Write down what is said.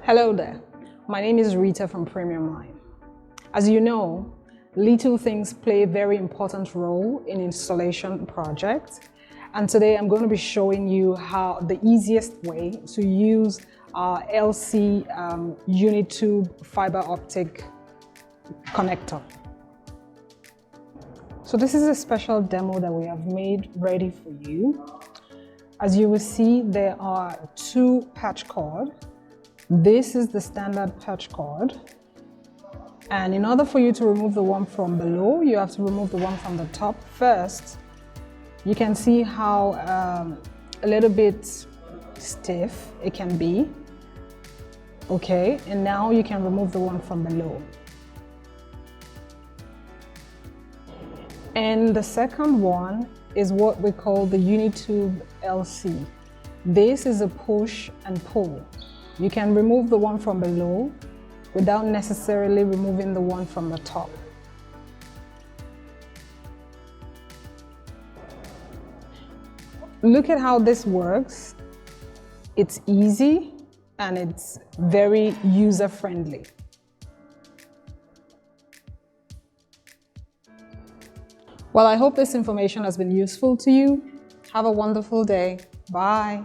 Hello there, my name is Rita from Premium Line. As you know, little things play a very important role in installation projects, and today I'm going to be showing you how the easiest way to use our LC Unitube fiber optic connector. So this is a special demo that we have made ready for you. As you will see, there are two patch cords. This is the standard patch cord. And in order for you to remove the one from below, you have to remove the one from the top first. You can see how a little bit stiff it can be. Okay, and now you can remove the one from below. And the second one is what we call the Unitube LC. This is a push and pull. You can remove the one from below without necessarily removing the one from the top. Look at how this works. It's easy and it's very user-friendly. Well, I hope this information has been useful to you. Have a wonderful day. Bye.